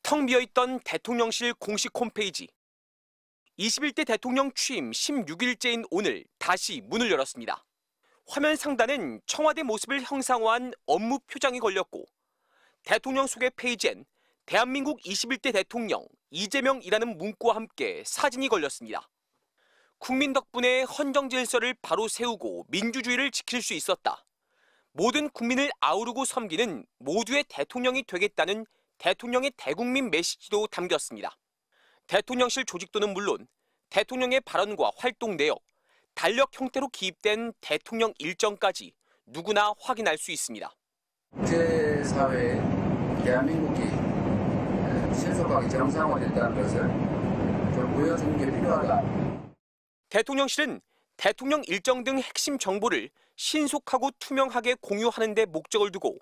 텅 비어있던 대통령실 공식 홈페이지. 21대 대통령 취임 16일째인 오늘 다시 문을 열었습니다. 화면 상단엔 청와대 모습을 형상화한 업무 표장이 걸렸고 대통령 소개 페이지엔 대한민국 21대 대통령 이재명이라는 문구와 함께 사진이 걸렸습니다. 국민 덕분에 헌정 질서를 바로 세우고 민주주의를 지킬 수 있었다. 모든 국민을 아우르고 섬기는 모두의 대통령이 되겠다는 대통령의 대국민 메시지도 담겼습니다. 대통령실 조직도는 물론 대통령의 발언과 활동 내역, 달력 형태로 기입된 대통령 일정까지 누구나 확인할 수 있습니다. 국제사회에 대한민국이 신속하게 정상화됐다는 것을 좀 보여주는 게 필요하다. 대통령실은 대통령 일정 등 핵심 정보를 신속하고 투명하게 공유하는 데 목적을 두고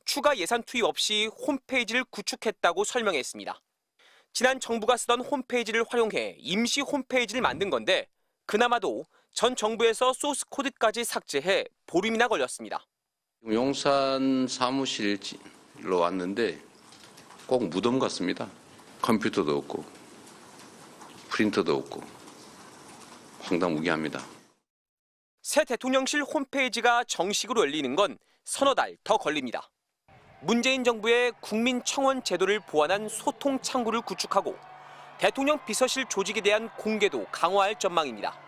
추가 예산 투입 없이 홈페이지를 구축했다고 설명했습니다. 지난 정부가 쓰던 홈페이지를 활용해 임시 홈페이지를 만든 건데 그나마도 전 정부에서 소스 코드까지 삭제해 보름이나 걸렸습니다. 용산 사무실로 왔는데 꼭 무덤 같습니다. 컴퓨터도 없고 프린터도 없고 황당무계합니다. 새 대통령실 홈페이지가 정식으로 열리는 건 서너 달 더 걸립니다. 문재인 정부의 국민청원 제도를 보완한 소통 창구를 구축하고 대통령 비서실 조직에 대한 공개도 강화할 전망입니다.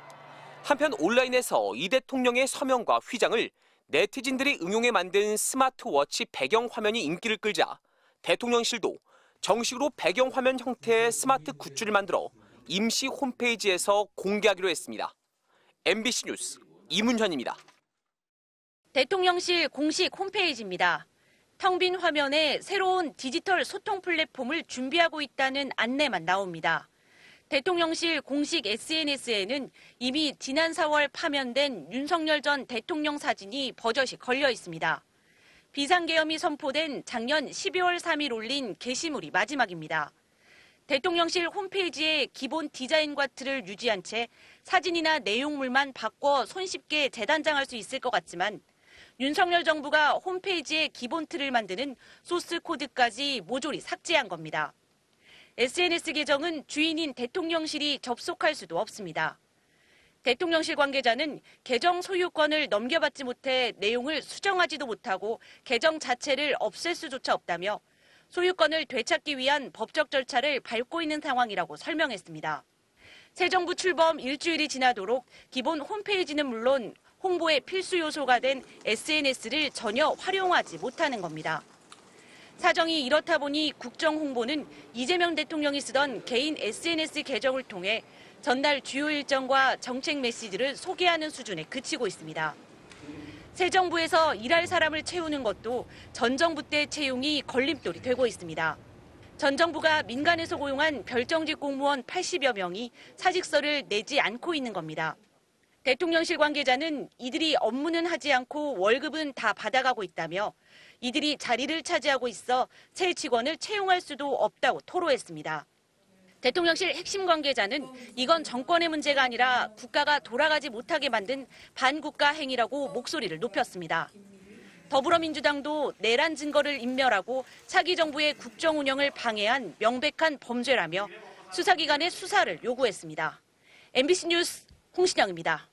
한편 온라인에서 이 대통령의 서명과 휘장을 네티즌들이 응용해 만든 스마트워치 배경 화면이 인기를 끌자 대통령실도 정식으로 배경 화면 형태의 스마트 굿즈를 만들어 임시 홈페이지에서 공개하기로 했습니다. MBC 뉴스 이문현입니다. 대통령실 공식 홈페이지입니다. 텅 빈 화면에 새로운 디지털 소통 플랫폼을 준비하고 있다는 안내만 나옵니다. 대통령실 공식 SNS에는 이미 지난 4월 파면된 윤석열 전 대통령 사진이 버젓이 걸려 있습니다. 비상계엄이 선포된 작년 12월 3일 올린 게시물이 마지막입니다. 대통령실 홈페이지의 기본 디자인과 틀을 유지한 채 사진이나 내용물만 바꿔 손쉽게 재단장할 수 있을 것 같지만 윤석열 정부가 홈페이지의 기본 틀을 만드는 소스 코드까지 모조리 삭제한 겁니다. SNS 계정은 주인인 대통령실이 접속할 수도 없습니다. 대통령실 관계자는 계정 소유권을 넘겨받지 못해 내용을 수정하지도 못하고 계정 자체를 없앨 수조차 없다며 소유권을 되찾기 위한 법적 절차를 밟고 있는 상황이라고 설명했습니다. 새 정부 출범 일주일이 지나도록 기본 홈페이지는 물론 홍보의 필수 요소가 된 SNS를 전혀 활용하지 못하는 겁니다. 사정이 이렇다 보니 국정 홍보는 이재명 대통령이 쓰던 개인 SNS 계정을 통해 전날 주요 일정과 정책 메시지를 소개하는 수준에 그치고 있습니다. 새 정부에서 일할 사람을 채우는 것도 전 정부 때 채용이 걸림돌이 되고 있습니다. 전 정부가 민간에서 고용한 별정직 공무원 80여 명이 사직서를 내지 않고 있는 겁니다. 대통령실 관계자는 이들이 업무는 하지 않고 월급은 다 받아가고 있다며 이들이 자리를 차지하고 있어 새 직원을 채용할 수도 없다고 토로했습니다. 대통령실 핵심 관계자는 이건 정권의 문제가 아니라 국가가 돌아가지 못하게 만든 반국가 행위라고 목소리를 높였습니다. 더불어민주당도 내란 증거를 인멸하고 차기 정부의 국정 운영을 방해한 명백한 범죄라며 수사기관의 수사를 요구했습니다. MBC 뉴스 홍신영입니다.